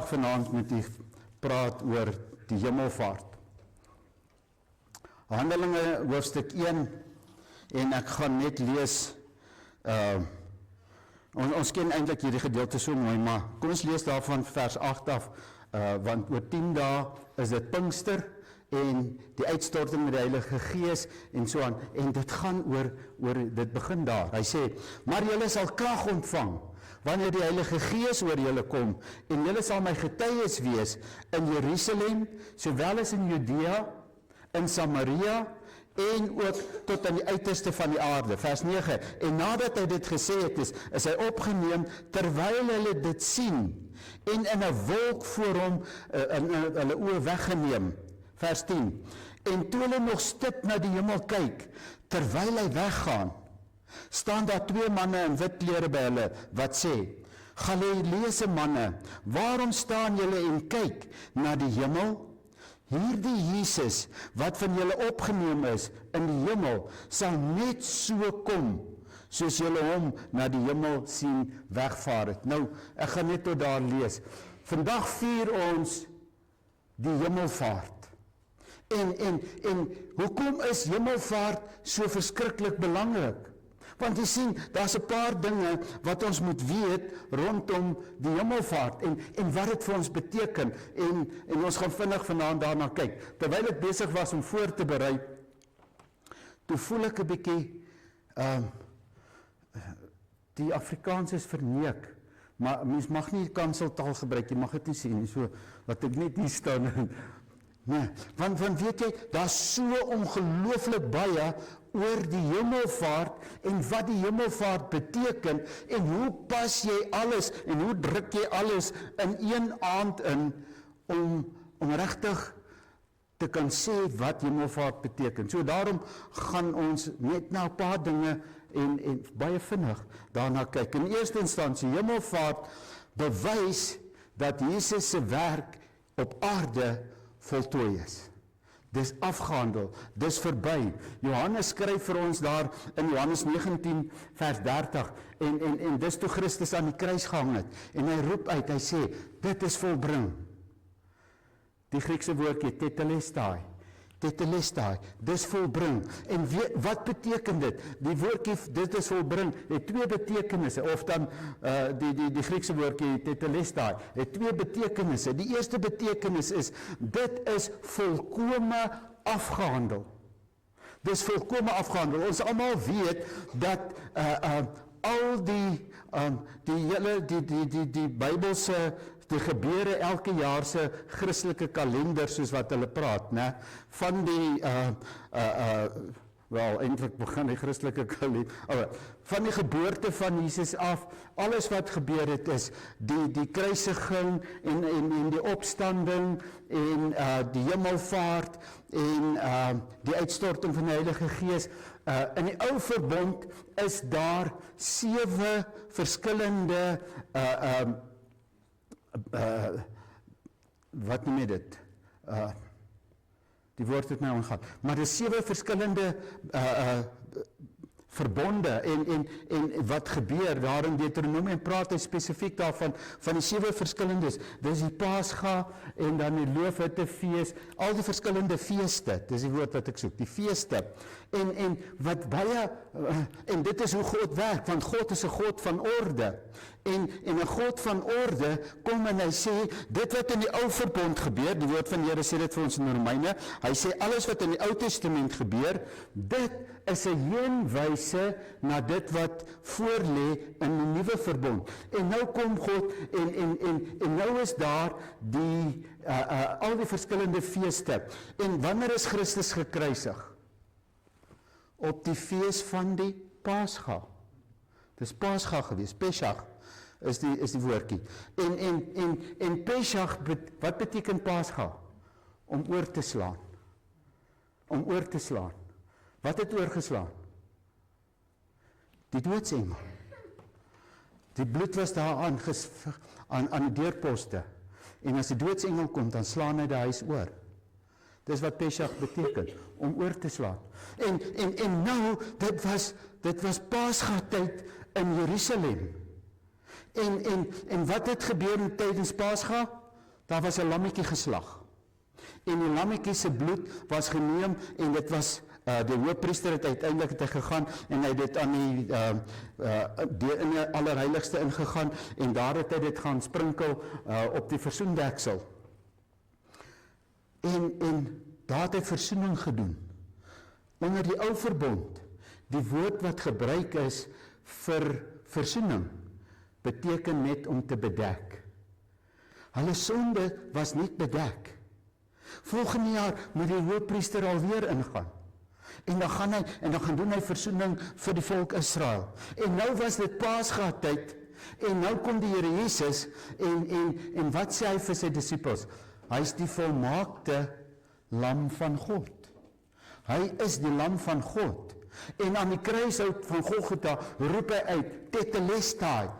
Vanaand met u praat oor die hemelvaart. Handelinge hoofstuk 1 en ek gaan net lees, ons ken eintlik hierdie gedeelte so mooi, maar kom ons lees daarvan vers 8 af, want oor 10 dae is dit Pinkster en die uitstorting met die Heilige Gees en so aan, en dit gaan oor dit begin daar. Hy sê, maar julle sal krag ontvang, wanneer die Heilige Gees oor julle kom, en julle sal my getuies wees in Jerusalem, sowel as in Judea, in Samaria, en ook tot aan die uiterste van die aarde. Vers 9, en nadat hy dit gesê het is hy opgeneem, terwyl hulle dit sien, en in 'n wolk voor hom, hulle oë weggeneem. Vers 10, en toe hulle nog stip na die hemel kyk, terwyl hy weggaan, staan daar 2 manne in wit klere by hulle, wat sê, Galileese manne, waarom staan julle en kyk na die hemel? Hierdie Jesus, wat van julle opgeneem is in die hemel, sal net so kom, soos julle hom na die hemel sien wegvaar het. Nou, ek gaan net tot daar lees. Vandag vier ons die hemelvaart. En hoekom is hemelvaart so verskriklik belangrik? Want jy sien, daar's 'n paar dinge wat ons moet weet rondom die hemelvaart en wat dit vir ons beteken. En ons gaan vinnig vanaand daarna kyk. Terwyl ek besig was om voor te berei, toe voel ek 'n bietjie, die Afrikaans is verneek, maar mens mag nie kanseltaal gebruik, jy mag dit nie sê nie, so wat ek net hier staan. Nee, want weet jy, daar's so ongelooflik baie oor die hemelvaart en wat die hemelvaart beteken en hoe pas jy alles en hoe druk jy alles in een aand in om regtig te kan sê wat hemelvaart beteken. So daarom gaan ons net na 'n paar dinge en baie vinnig daarna kyk. In eerste instansie, hemelvaart bewys dat Jesus se werk op aarde voltooi is. Dis afgehandel, dis verby. Johannes skryf vir ons daar in Johannes 19 vers 30 en dis toe Christus aan die kruis gehang het en hy roep uit, hy sê, dit is volbring. Die Griekse woordjie tetelestai, dis volbring. En wat beteken dit? Die woordjie, dit is volbring, het 2 betekenisse, of dan die Griekse woordjie tetelestai, het 2 betekenisse. Die eerste betekenis is, dit is volkome afgehandel. Dis volkome afgehandel. Ons almal weet dat al die Bybelse die gebeure elke jaar se Christelike kalender, soos wat hulle praat, né? Van die wel, eintlik begin die Christelike kalender, van die geboorte van Jesus af, alles wat gebeur het is die kruisiging en die opstanding en die hemelvaart en die uitstorting van die Heilige Gees. In die ou verbond is daar 7 verskillende wat noem jy dit? Die woord het my ontgaan. Maar dis 7 verskillende verbonde en wat gebeur daar in Deuteronomium praat hy spesifiek daarvan van die 7 verskillendes. Dis die Pasga en dan die Loofhuttefees, al die verskillende feeste. Dis die woord wat ek soek, die feeste. En wat baie en dit is hoe God werk, want God is 'n God van orde. En 'n God van orde kom en hy sê, dit wat in die ou verbond gebeur, die woord van die Here sê dit vir ons in Romeine, hy sê alles wat in die Ou Testament gebeur, dit is 'n heenwyse na dit wat voorlê in die nuwe verbond. En nou kom God en nou is daar die al die verskillende feeste. En wanneer is Christus gekruisig? Op die fees van die Pasga. Dis Pasga gewees, Pesach. is die woordjie. En Pesach, wat beteken Pascha? Om oor te slaan. Om oor te slaan. Wat het oorgeslaan? Die doodsengel. Die bloed was daar aan die deurposte. En as die doodsengel kom, dan slaan hy die huis oor. Dis wat Pesach beteken, om oor te slaan. En nou, dit was Pascha tyd in Jerusalem. En wat het gebeur tydens Pascha? Daar was 'n lammetjie geslag. En die lammetjie se bloed was geneem en dit was die hoofpriester het uiteindelik gegaan en hy het dit aan die in die allerheiligste ingegaan en daar het hy dit gaan sprinkel op die versoendeksel. En daar het hy versoening gedoen. Onder die ou verbond, die woord wat gebruik is vir versoening, beteken net om te bedek. Hulle sonde was niet bedek. Volgende jaar moet die hoofpriester alweer ingaan. En dan gaan doen hy versoening vir die volk Israel. En nou was dit Pascha tyd, en nou kom die Here Jesus, en wat sê hy vir sy disippels? Hy is die volmaakte lam van God. Hy is die lam van God. En aan die kruishout van Golgotha roep hy uit, Tetelestai.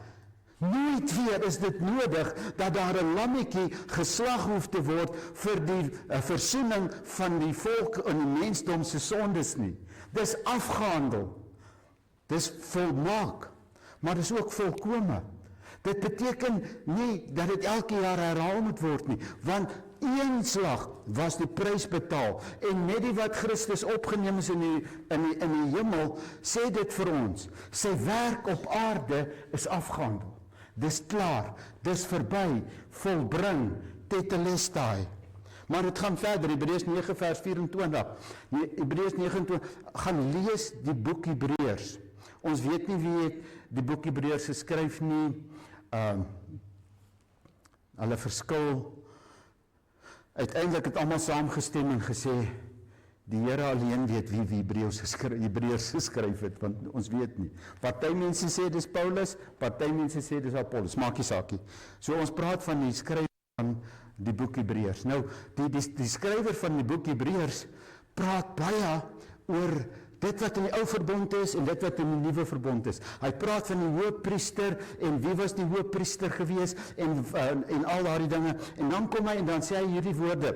Nooit weer is dit nodig dat daar 'n lammetjie geslag hoef te word vir die versoening van die volk en die mensdom se sondes nie. Dis afgehandel. Dis volmaak, maar dis ook volkome. Dit beteken nie dat dit elke jaar herhaal moet word nie, want een slag was die prys betaal en net die wat Christus opgeneem is in die hemel, sê dit vir ons. Sy werk op aarde is afgehandel. Dis klaar, dis verby, volbring, tetelestai. Maar dit gaan verder, Hebreërs 9 vers 24. Hebreërs 29, gaan lees die boek Hebreërs. Ons weet nie wie het die boek Hebreërs geskryf nie. Hulle verskil. Uiteindelik het almal saamgestem en gesê, die Here alleen weet wie Hebreërs geskryf het, want ons weet nie. Party mense sê dis Paulus, party mense sê dis Apollos, maak nie saakie. So ons praat van die skrywer van die boek Hebreërs. Nou, die skrywer van die boek Hebreërs praat baie oor dit wat in die ou verbond is en dit wat in die nuwe verbond is. Hy praat van die hoofpriester en wie was die hoofpriester gewees en al daardie dinge. En dan kom hy en dan sê hy hierdie woorde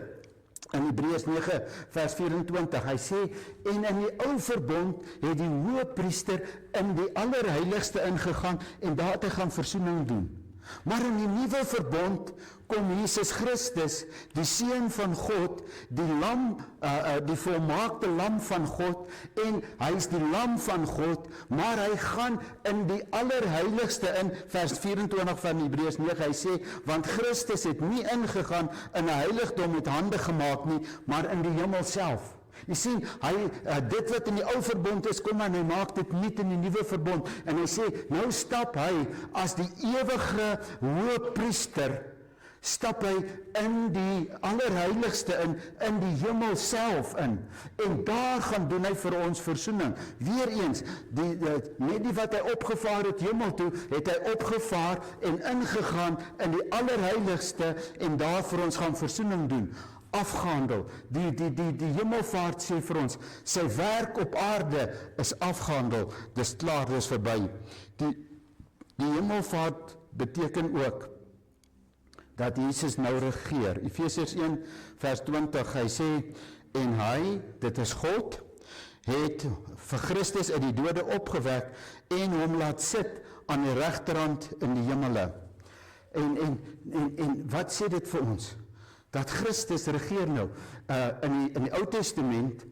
in Hebreërs 9 vers 24. Hy sê, en in die ou verbond het die hoofpriester in die allerheiligste ingegaan en daar het hy gaan versoening doen. Maar in die nuwe verbond kom Jesus Christus, die Seun van God, die lam, die volmaakte lam van God, en hy is die lam van God, maar hy gaan in die allerheiligste in, vers 24 van Hebreërs 9, hy sê, want Christus het nie ingegaan in 'n heiligdom met hande gemaak nie, maar in die hemel self. Jy sien, dit wat in die ou verbond is, kom en hy maak dit nie in die nuwe verbond. En hy sê, nou stap hy as die ewige hoëpriester, stap hy in die allerheiligste in die hemel self in. En daar gaan doen hy vir ons versoening. Weereens, net die wat hy opgevaar het hemel toe, het hy opgevaar en ingegaan in die allerheiligste en daar vir ons gaan versoening doen. Afgehandel. Die hemelvaart sê vir ons, sy werk op aarde is afgehandel, dis klaar, dis verby. Die hemelvaart beteken ook dat Jesus nou regeer. Efesiërs 1 vers 20, hy sê, en hy, dit is God, het vir Christus uit die dode opgewek en hom laat sit aan die regterhand in die hemele. En wat sê dit vir ons? Dat Christus regeer nou. In die Ou Testament,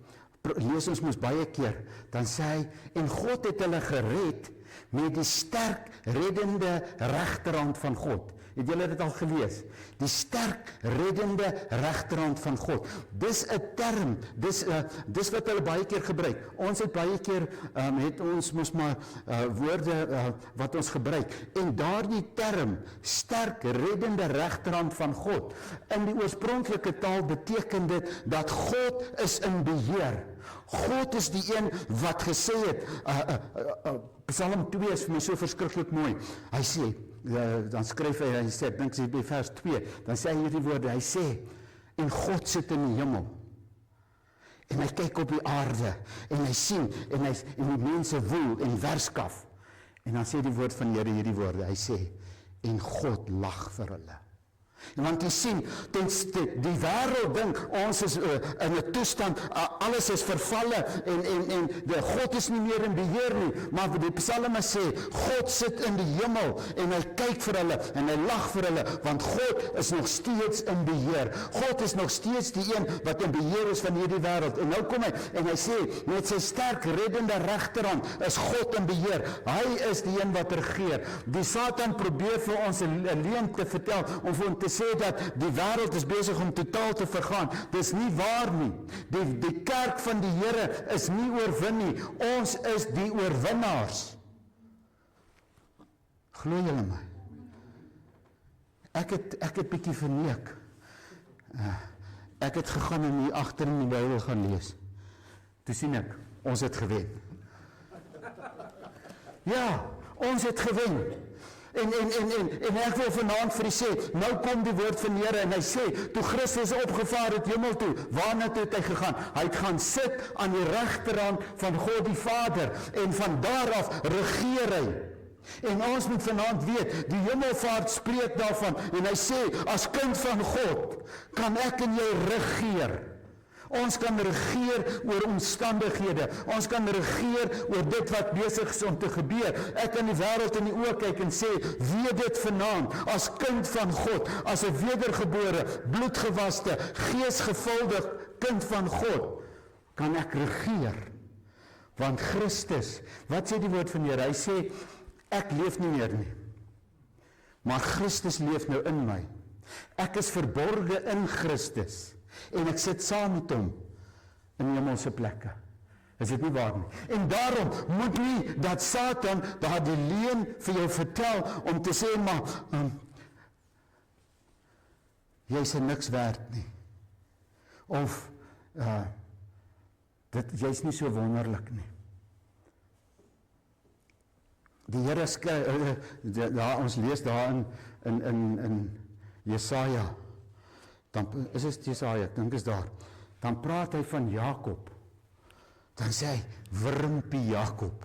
lees ons mos baie keer, dan sê hy, en God het hulle gered met die sterk reddende regterhand van God. Het julle dit al gelees? Die sterk reddende regterhand van God. Dis 'n term, dis wat hulle baie keer gebruik. Ons het baie keer, het ons mos maar woorde wat ons gebruik. En daardie term, sterk reddende regterhand van God, in die oorspronklike taal beteken dit dat God is in beheer. God is die een wat gesê het, Psalm 2 is vir my so verskriklik mooi. Hy sê, dan skryf hy sê, ek dink dit by vers 2, dan sê hy hierdie woorde, hy sê, en God sit in die hemel, en hy kyk op die aarde, en hy sien, en die mense woel, en werskaf, en dan sê die woord van Here hierdie woorde, hy sê, en God lag vir hulle. Want jy sien, die wêreld dink, ons is in 'n toestand, alles is vervalle, en God is nie meer in beheer nie, maar die psalme sê, God sit in die hemel, en hy kyk vir hulle, en hy lag vir hulle, want God is nog steeds in beheer. God is nog steeds die een wat in beheer is van hierdie wêreld. En nou kom hy, en hy sê, met sy sterk reddende regterhand is God in beheer. Hy is die een wat regeer. Die Satan probeer vir ons 'n leuen te vertel, om vir ons te sê dat die wêreld is besig om totaal te vergaan. Dis nie waar nie. Die kerk van die Here is nie oorwin nie. Ons is die oorwinnaars. Glo julle my? Ek het bietjie verneek. Ek het gegaan en hier agter in die Bybel gaan lees. Toe sien ek, ons het gewen. Ja, ons het gewen. En ek wil vanaand vir u sê, nou kom die woord van die Here en hy sê, toe Christus opgevaar het hemel toe, waarna toe het hy gegaan? Hy het gaan sit aan die regterhand van God die Vader en van daar af regeer hy. En ons moet vanaand weet, die hemelvaart spreek daarvan en hy sê, as kind van God kan ek en jy regeer. Ons kan regeer oor omstandighede. Ons kan regeer oor dit wat besig is om te gebeur. Ek kan die wêreld in die oë kyk en sê, weet dit vanaand, as kind van God, as 'n wedergebore, bloedgewaste, geesgevulde kind van God, kan ek regeer. Want Christus, wat sê die woord van die Here? Hy sê, ek leef nie meer nie, maar Christus leef nou in my. Ek is verborge in Christus. En ek sit saam met hom in hemelse plekke. Is dit nie waar nie? En daarom moet nie dat Satan die leuen vir jou vertel om te sê, maar jy is niks werd nie. Of jy is nie so wonderlik nie. Die Here ons lees daar in Jesaja, dan is dit Jesaja, ek dink is daar, dan praat hy van Jakob, dan sê hy, wurmpie Jakob,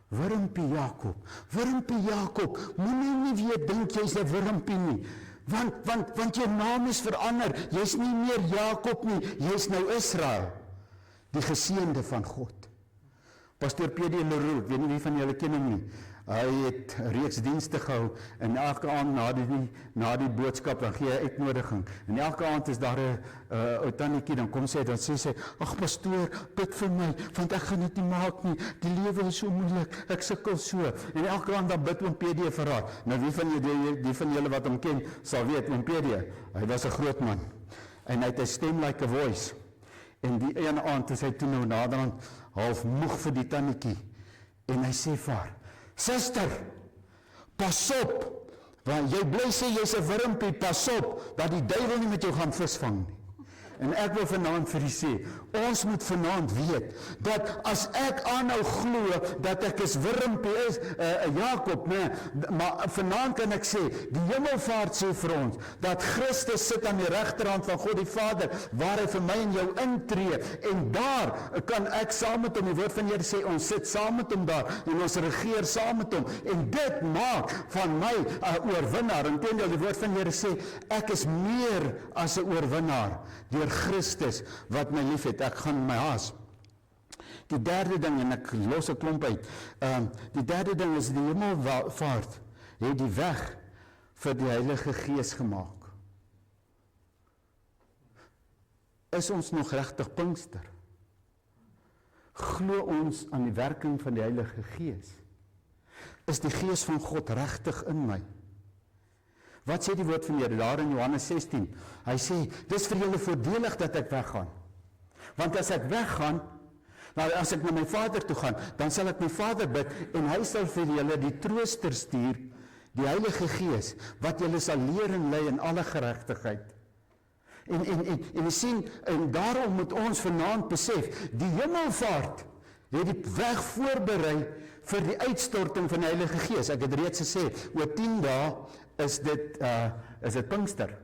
wurmpie Jakob, wurmpie Jakob, moenie nie weer dink jy's 'n wurmpie nie, want jou naam is verander, jy's nie meer Jakob nie, jy's nou Israel, die geseënde van God. Pastoor P.D. Leroux, ek weet nie wie van julle ken hom nie, hy het reeks dienste gehou, en elke aand na die boodskap, dan gee hy uitnodiging, en elke aand is daar 'n tannetjie, dan kom sy, dan sê sy, ag pastoor, bid vir my, want ek gaan dit nie maak nie, die lewe is so moeilik, ek sukkel so, en elke aand dan bid oom PD vir haar. Nou wie van julle wat hom ken, sal weet, oom PD, hy was 'n groot man, en hy het 'n stem like a voice, en die ene aand is hy toe nou naderhand half moeg vir die tannetjie, en hy sê vir haar, suster, pas op, want jy bly sê jy's 'n wurmpie, pas op, dat die duiwel nie met jou gaan visvang nie. En ek wil vanaand vir u sê, ons moet vanaand weet, dat as ek aanhou glo, dat ek is wurmpie is, Jakob, nee, maar vanaand kan ek sê, die hemelvaart sê vir ons, dat Christus sit aan die regterhand van God die Vader, waar hy vir my en jou intree, en daar kan ek saam met hom, die woord van die Here sê, ons sit saam met hom daar, en ons regeer saam met hom, en dit maak van my 'n oorwinnaar, en die woord van die Here sê, ek is meer as 'n oorwinnaar, deur Christus wat my lief het, ek gaan my haas. Die derde ding, en ek los 'n klomp uit, die derde ding is die hemelvaart, het die weg vir die Heilige Gees gemaak. Is ons nog regtig Pinkster? Glo ons aan die werking van die Heilige Gees? Is die Gees van God regtig in my? Wat sê die woord van die Here daar in Johannes 16? Hy sê, dis vir julle voordelig dat ek weggaan. Want as ek weggaan, nou as ek na my Vader toe gaan, dan sal ek my Vader bid, en hy sal vir julle die trooster stuur, die Heilige Gees, wat julle sal leer en lei in alle geregtigheid. En sien, en daarom moet ons vanaand besef, die hemelvaart het die weg voorberei vir die uitstorting van die Heilige Gees. Ek het reeds gesê, oor 10 dae is dit Pinkster.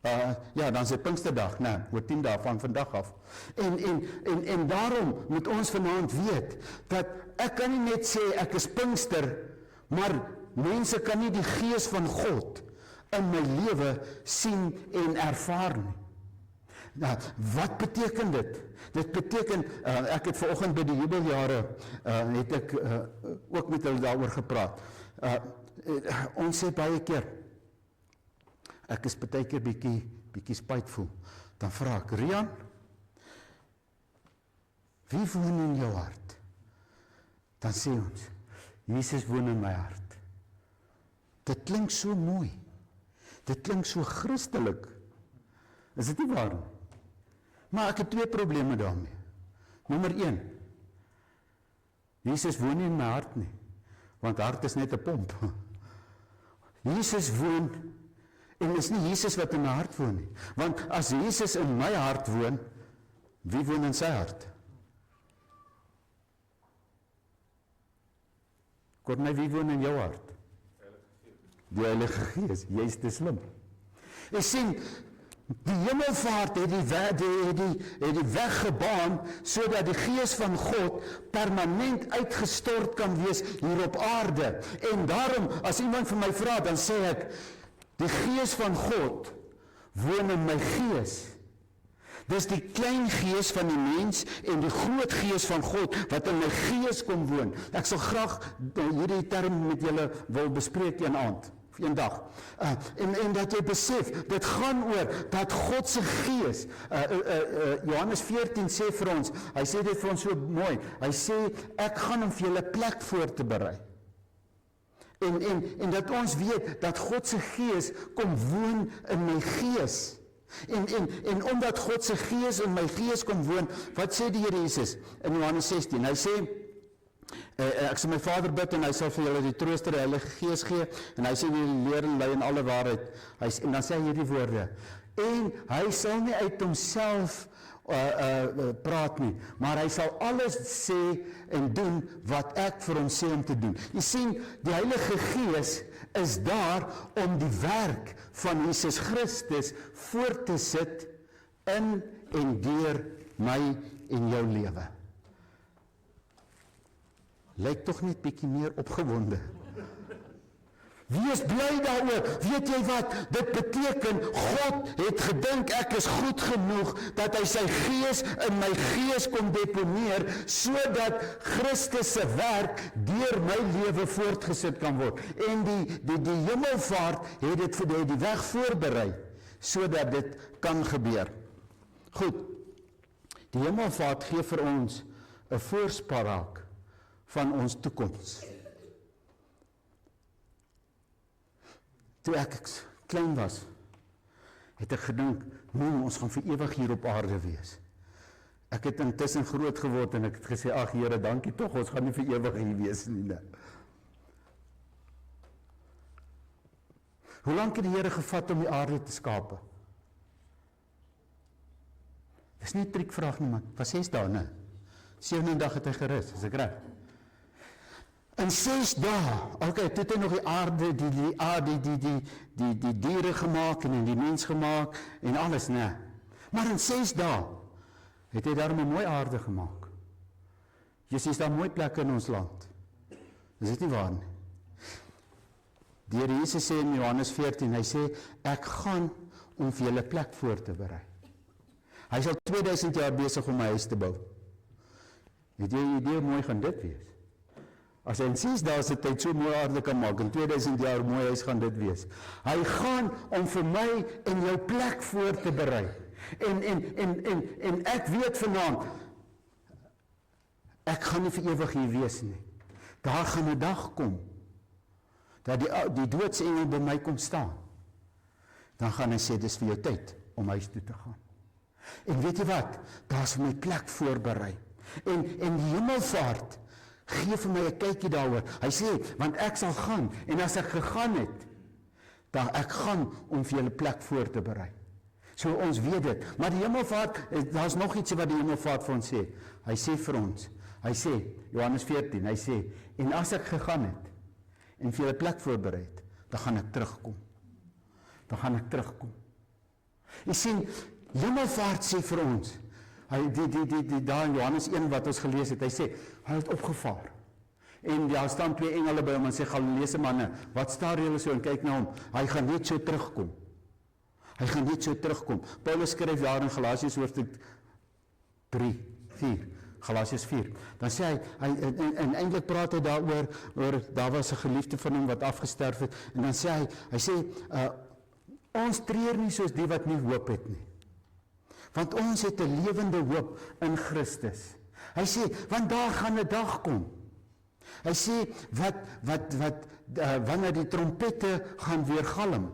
Ja, dan is dit Pinksterdag, oor 10 dae van vandag af. En daarom moet ons vanaand weet, dat ek kan nie net sê ek is Pinkster, maar mense kan nie die Gees van God in my lewe sien en ervaar nie. Nou, wat beteken dit? Dit beteken, ek het vanoggend by die jubeljare, het ek ook met hulle daaroor gepraat. Ons sê baie keer, ek is baie keer bietjie spytvol. Dan vra ek, Rian, wie woon in jou hart? Dan sê ons, Jesus woon in my hart. Dit klink so mooi. Dit klink so Christelik. Is dit nie waar nie? Maar ek het 2 probleme daarmee. Nommer 1, Jesus woon nie in my hart nie, want hart is net 'n pomp. Jesus woon, en is nie Jesus wat in my hart woon nie. Want as Jesus in my hart woon, wie woon in sy hart? Korney, wie woon in jou hart? Die Heilige Gees. Jy is te slim. Jy sien, die hemelvaart het die weg gebaan, sodat die Gees van God permanent uitgestort kan wees hier op aarde. En daarom, as iemand vir my vra, dan sê ek, die Gees van God woon in my gees. Dis die klein gees van die mens en die groot gees van God wat in my gees kom woon. Ek sal graag hierdie term met julle wil bespreek een aand, een dag. En dat jy besef, dit gaan oor dat God se gees, Johannes 14 sê vir ons, hy sê dit vir ons so mooi, hy sê, ek gaan om vir julle plek voor te berei. En dat ons weet, dat God se gees kom woon in my gees. En omdat God se gees in my gees kom woon, wat sê die Here Jesus in Johannes 16? Hy sê, ek sal my Vader bid en hy sal vir julle die trooster, die Heilige Gees gee, en hy sê julle leer en lei in alle waarheid. En dan sê hy hierdie woorde, en hy sal nie uit homself praat nie, maar hy sal alles sê en doen wat ek vir hom sê om te doen. Jy sien, die Heilige Gees is daar om die werk van Jesus Christus voort te sit in en deur my en jou lewe. Lyk tog net bietjie meer opgewonde. Wees bly daaroor. Weet jy wat? Dit beteken, God het gedink ek is goed genoeg, dat hy sy gees in my gees kom deponeer, sodat Christus se werk deur my lewe voortgesit kan word. En die hemelvaart het dit vir die weg voorberei, sodat dit kan gebeur. Goed, die hemelvaart gee vir ons 'n voorspraak van ons toekoms. Toe ek klein was, het ek gedink, ons gaan vir ewig hier op aarde wees. Ek het intussen groot geword en ek het gesê, ag Here, dankie tog, ons gaan nie vir ewig hier wees nie. Hoe lank het die Here gevat om die aarde te skape? Dis nie 'n triekvraag nie, man. Was 6 dae, né? 7de dag het hy gerus, is ek reg? In 6 dae, okay, toe het hy nog die aarde, die diere gemaak en die mens gemaak en alles, nee. Maar in 6 dae het hy daarom 'n mooi aarde gemaak. Jy sien, daar mooi plekke in ons land. Is dit nie waar nie? Die Here Jesus sê in Johannes 14, hy sê, ek gaan om vir julle plek voor te berei. Hy sal 2000 jaar besig om my huis te bou. Het jy 'n idee hoe mooi gaan dit wees? As hy in 6 dae se tyd so mooi aarde kan maak, in 2000 jaar mooi huis gaan dit wees. Hy gaan om vir my en jou plek voor te berei. En ek weet vanaand, ek gaan nie vir ewig hier wees nie. Daar gaan 'n dag kom, dat die doodsengel by my kom staan. Dan gaan hy sê, dis vir jou tyd om huis toe te gaan. En weet jy wat? Daar is vir my plek voorberei. En die hemelvaart gee vir my 'n kykie daaroor. Hy sê, want ek sal gaan, en as ek gegaan het, dan ek gaan om vir julle plek voor te berei. So ons weet dit. Maar die hemelvaart, daar is nog iets wat die hemelvaart vir ons sê. Hy sê vir ons, Hy sê, Johannes 14, hy sê, en as ek gegaan het, en vir julle plek voorberei het, dan gaan ek terugkom. Dan gaan ek terugkom. Jy sien, Hemelvaart sê vir ons, daar in Johannes 1 wat ons gelees het, hy sê, hy het opgevaar. En daar staan 2 engele by hom en sê, Galileese manne, wat staar julle so en kyk na hom? Hy gaan net so terugkom. Hy gaan net so terugkom. Paulus skryf daar in Galasiërs hoofstuk 3, 4, Galasiërs 4. Dan sê hy en eintlik praat hy daaroor, daar was 'n geliefde van hom wat afgesterf het, en dan sê hy sê, ons treur nie soos die wat nie hoop het nie. Want ons het 'n lewende hoop in Christus. Hy sê, want daar gaan 'n dag kom. Hy sê, wanneer die trompette gaan weer galm,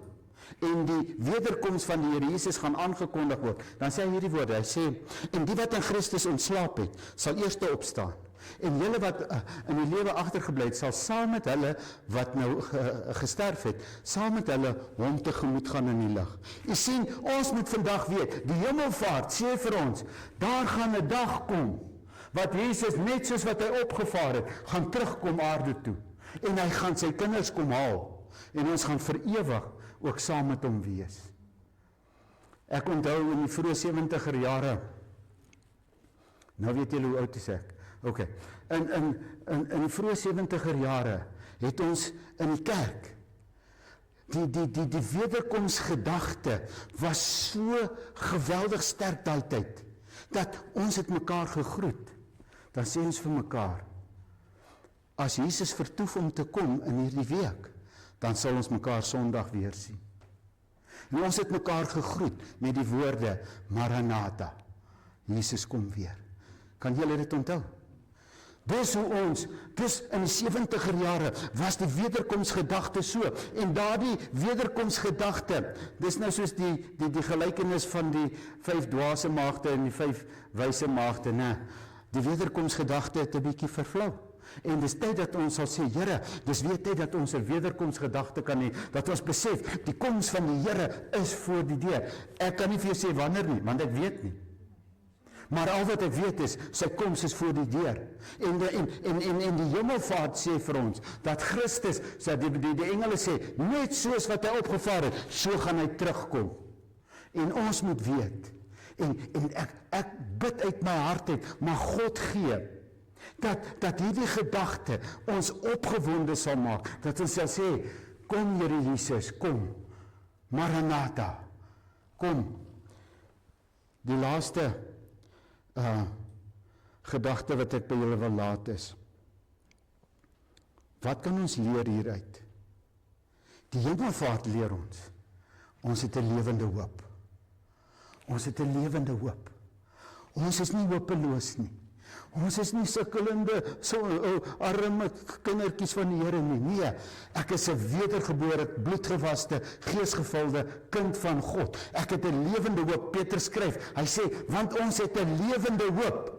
en die wederkoms van die Here Jesus gaan aangekondig word, dan sê hy hierdie woorde, hy sê, en die wat in Christus ontslaap het, sal eerste opstaan, en julle wat in die lewe agtergebly het, sal saam met hulle wat nou gesterf het, saam met hulle hom tegemoet gaan in die lig. Jy sien, ons moet vandag weet, die Hemelvaart sê vir ons, daar gaan 'n dag kom, wat Jesus net soos wat hy opgevaar het, gaan terugkom aarde toe, en hy gaan sy kinders kom haal, en ons gaan vir ewig ook saam met hom wees. Ek onthou in die vroeë 70er jare, nou weet julle hoe oud is ek, okay. In die vroeë 70er jare het ons in die kerk die wederkomsgedagte was so geweldig sterk daai tyd, dat ons het mekaar gegroet. Dan sê ons vir mekaar, as Jesus vertoef om te kom in hierdie week, dan sal ons mekaar Sondag weer sien. En ons het mekaar gegroet met die woorde, Maranatha, Jesus kom weer. Kan julle dit onthou? Dis hoe ons, dis in die 70er jare, was die wederkomsgedagte so, en daardie wederkomsgedagte, dis nou soos die gelykenis van die 5 dwaase maagde en die 5 wyse maagde, nee, die wederkomsgedagte het 'n bietjie vervlou. En dis tyd dat ons sal sê, Here, dis weer tyd dat ons 'n wederkomsgedagte kan hê, dat ons besef, die koms van die Here is voor die deur. Ek kan nie vir jou sê wanneer nie, want ek weet nie. Maar al wat ek weet is, sy koms is voor die deur. En die Hemelvaart sê vir ons, dat Christus, die engele sê, net soos wat hy opgevaar het, so gaan hy terugkom. En ons moet weet, en ek bid uit my hart uit, maar God gee, dat hierdie gedagte ons opgewonde sal maak, dat ons sal sê, kom Here Jesus, kom, Maranatha, kom. Die laaste gedagte wat ek by julle wil laat is, wat kan ons leer hieruit? Die Hemelvaart leer ons het 'n lewende hoop. Ons het 'n lewende hoop. Ons is nie hopeloos nie. Ons is nie sukkelende, arme kindertjies van die Here nie. Nee, ek is 'n wedergebore, bloedgewaste, geesgevulde kind van God. Ek het 'n lewende hoop. Petrus skryf, hy sê, want ons het 'n lewende hoop.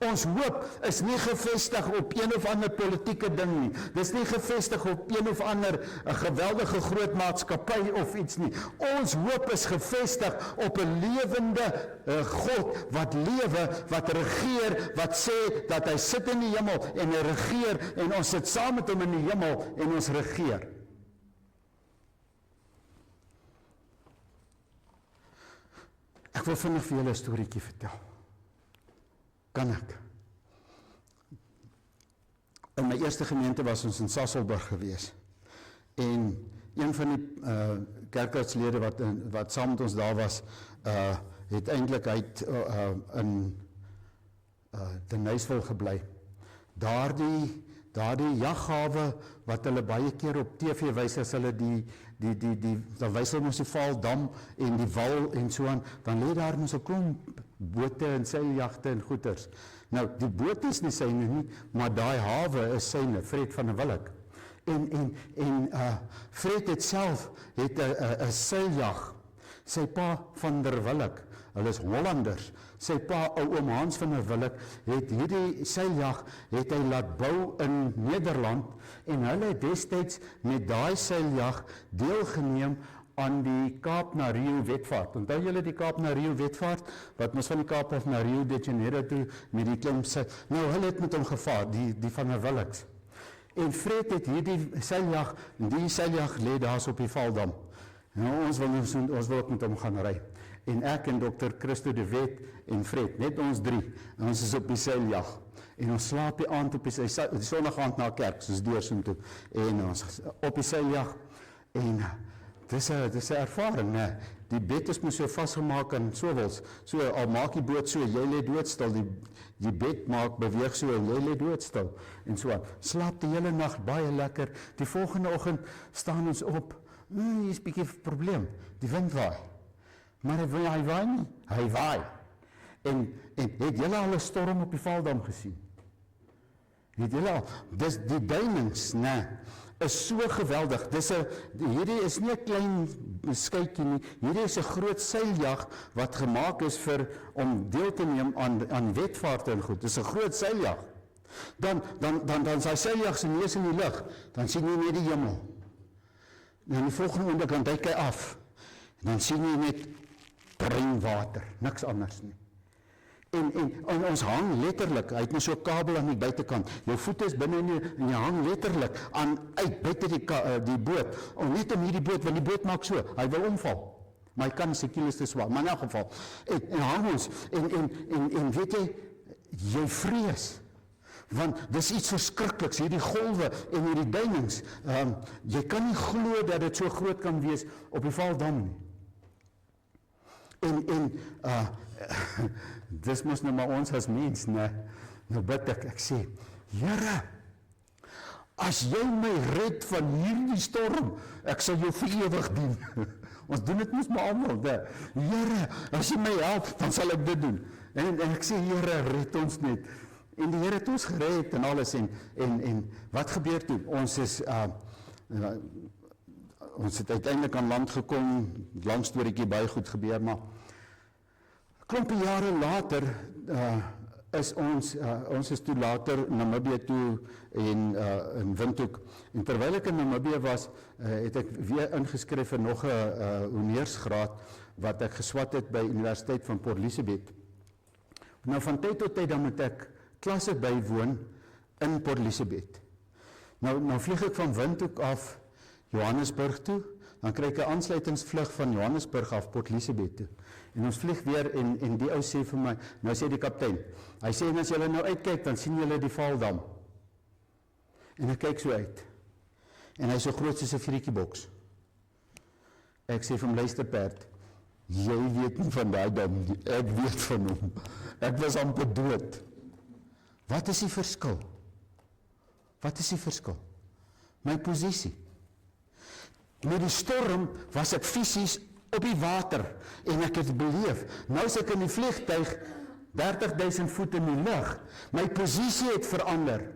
Ons hoop is nie gevestig op een of ander politieke ding nie. Dis nie gevestig op een of ander geweldige groot maatskappy of iets nie. Ons hoop is gevestig op 'n lewende God wat lewe, wat regeer, wat sê dat hy sit in die hemel en hy regeer en ons sit saam met hom in die hemel en ons regeer. Ek wil vinnig vir julle 'n storieetjie vertel. Kan ek? In my eerste gemeente was ons in Sasolburg gewees. En een van die kerkraadslede wat saam met ons daar was, het eintlik in Denysville gebly. Daardie jaghawe wat hulle baie keer op TV wys as hulle dan wys hulle mos die Vaaldam en die wal en so aan, dan lê daar mos 'n klomp bote en seiljagte en goeters. Nou, die boot is nie syne nie, maar daai hawe is syne, Fred van der Willeck. En Fred het self 'n seiljag. Sy pa van der Willeck, hulle is Hollanders. Sy pa, oom Hans van der Willeck, het hierdie seiljag het hy laat bou in Nederland en hulle het destyds met daai seiljag deelgeneem aan die Kaap na Rio wetvaart. Onthou julle die Kaap na Rio wetvaart, wat ons van die Kaap af na Rio de Janeiro toe met die klim sit. Nou hulle het met hom gevaar, die van der Willex. En Fred het hierdie seiljag, en die seiljag lê daar op die Valdam. Nou ons wil ook met hom gaan ry. En ek en Dr. Christo de Wet en Fred, net ons drie, en ons is op die seiljag. En ons slaap die aand op die sondag aand na kerk, soos deursien toe, en ons op die seiljag, en dis 'n ervaring, né? Die bed is mos so vasgemaak aan sowels, so al maak die boot so, jy lê doodstil, die bed beweeg so, en jy lê doodstil, en so aan. Slaap die hele nag baie lekker, die volgende oggend staan ons op, hier is 'n bietjie probleem, die wind waai, maar hy waai nie, hy waai. En het julle al 'n storm op die Valdam gesien? Het julle al, dis die duinings, né, is so geweldig. Hierdie is nie 'n klein skytjie nie. Hierdie is 'n groot seiljag wat gemaak is om deel te neem aan wetvaarte en goed. Dis 'n groot seiljag. Dan sy seiljag se neus in die lug, dan sien jy net die hemel. En die volgende oomblik dan duik hy af. En dan sien jy net bruin water, niks anders nie. En ons hang letterlik, hy het net so 'n kabel aan die buitekant, jou voete is binne en jy hang letterlik uit buite die boot, net om hierdie boot, want die boot maak so, hy wil omval, maar hy kan sy kilos te swaar, maar in elk geval, en hang ons, en weet jy vrees, want dis iets verskrikliks, hierdie golwe en hierdie duinings, jy kan nie glo dat dit so groot kan wees op die Valdam nie. Dis mos nou maar ons as mens, né? Nou bid ek sê, Here, as jy my red van hierdie storm, ek sal jou vir ewig dien. Ons doen dit mos maar almal, né? Here, as jy my help, dan sal ek dit doen. En ek sê, Here, red ons net. En die Here het ons gered en alles, en wat gebeur toe? Ons het uiteindelik aan land gekom, lang storieetjie baie goed gebeur, maar klompie jare later is ons is toe later Namibië toe en in Windhoek. En terwyl ek in Namibië was, het ek weer ingeskryf vir nog 'n honeursgraad wat ek geswat het by Universiteit van Port Elizabeth. Nou van tyd tot tyd dan moet ek klasse bywoon in Port Elizabeth. Nou vlieg ek van Windhoek af Johannesburg toe, dan kry ek 'n aansluitingsvlug van Johannesburg af Port Elizabeth toe. En ons vlieg weer en die ou sê vir my, nou sê die kaptein, hy sê, en as julle nou uitkyk, dan sien julle die Valdam. En ek kyk so uit. En hy is so groot soos 'n vriekieboks. Ek sê vir hom, luister perd, jy weet nie van daai dam nie, ek weet van hom. Ek was amper dood. Wat is die verskil? Wat is die verskil? My posisie. Met die storm was ek fisies op die water en ek het beleef. Nou is ek in die vliegtuig 30.000 voet in die lug. My posisie het verander.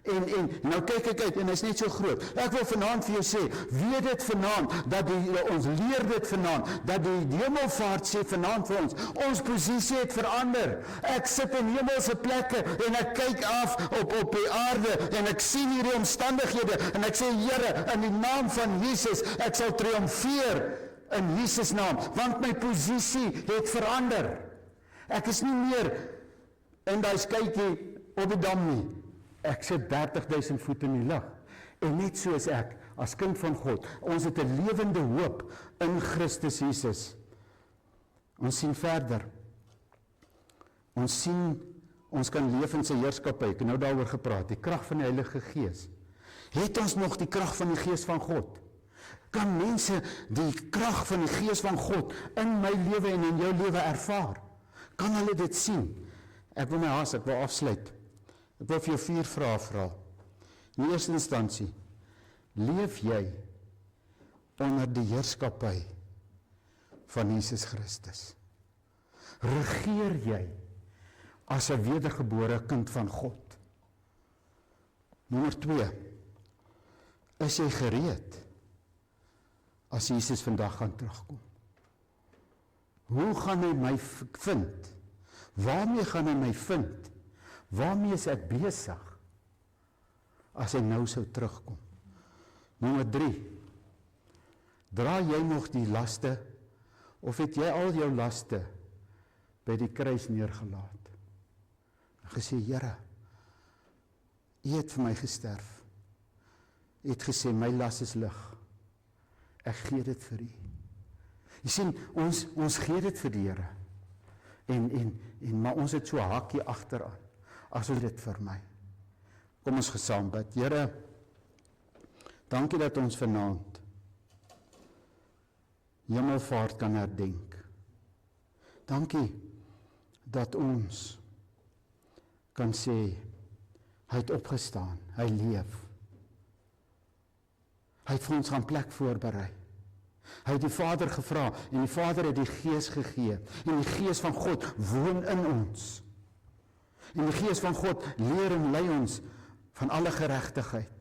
En nou kyk ek uit en hy is net so groot. Ek wil vanaand vir jou sê, weet dit vanaand, dat ons leer dit vanaand, dat die hemelvaart sê vanaand vir ons posisie het verander. Ek sit in hemelse plekke en ek kyk af op die aarde en ek sien hierdie omstandighede en ek sê, Here, in die naam van Jesus, ek sal triomfeer in Jesus naam, want my posisie het verander. Ek is nie meer in daai skytjie op die dam nie. Ek sit 30.000 voet in die lug. En net soos ek, as kind van God, ons het 'n lewende hoop in Christus Jesus. Ons sien verder. Ons sien, ons kan leef in sy heerskappy. Ek het nou daaroor gepraat, die krag van die Heilige Gees. Het ons nog die krag van die Gees van God? Kan mense die krag van die Gees van God in my lewe en in jou lewe ervaar? Kan hulle dit sien? Ek wil afsluit. Ek wil vir jou 4 vrae vra. In die eerste instansie, leef jy onder die heerskappy van Jesus Christus? Regeer jy as 'n wedergebore kind van God? Nommer 2, is jy gereed as Jesus vandag gaan terugkom? Hoe gaan hy my vind? Waarmee gaan hy my vind? Waarmee is ek besig as hy nou sou terugkom? Nommer 3, Dra jy nog die laste, of het jy al jou laste by die kruis neergelaat? En gesê, Here, U het vir my gesterf. U het gesê, my las is lig. Ek gee dit vir U. Jy sien, ons gee dit vir die Here. Maar ons het so 'n hakkie agteraan. As ons dit vir my. Kom ons gesaam bid. Here, dankie dat ons vanaand Hemelvaart kan herdenk. Dankie dat ons kan sê, hy het opgestaan, hy leef. Hy het vir ons gaan plek voorberei. Hy het die Vader gevra en die Vader het die Gees gegee. En die Gees van God woon in ons. En die Gees van God leer en lei ons van alle geregtigheid.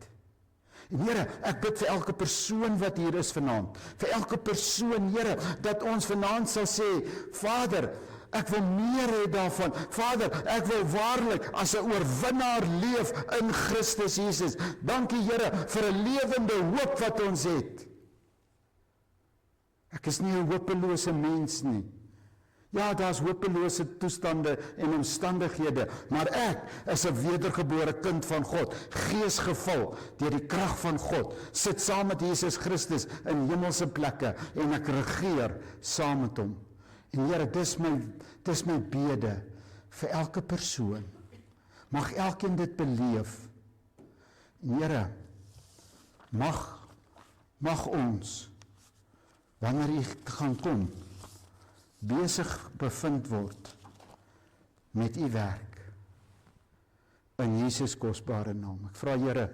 En Here, ek bid vir elke persoon wat hier is vanaand. Vir elke persoon, Here, dat ons vanaand sal sê, Vader, ek wil meer hê daarvan. Vader, ek wil waarlik as 'n oorwinnaar leef in Christus Jesus. Dankie Here vir 'n lewende hoop wat ons het. Ek is nie 'n hopelose mens nie. Ja, daar's hopelose toestande en omstandighede, maar ek is 'n wedergebore kind van God, geesgevul deur die krag van God, sit saam met Jesus Christus in hemelse plekke en ek regeer saam met hom. En Here, dis my bede vir elke persoon. Mag elkeen dit beleef. En Here, mag ons, wanneer U gaan kom, besig bevind word met U werk in Jesus kosbare naam. Ek vra Here,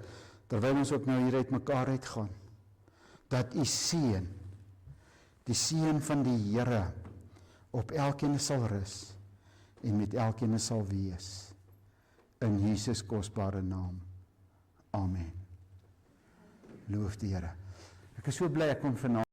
terwyl ons ook nou hier uit mekaar uitgaan, dat U seën, die seën van die Here op elkeen sal rus en met elkeen sal wees in Jesus kosbare naam. Amen. Loof die Here. Ek is so bly ek kon vanaand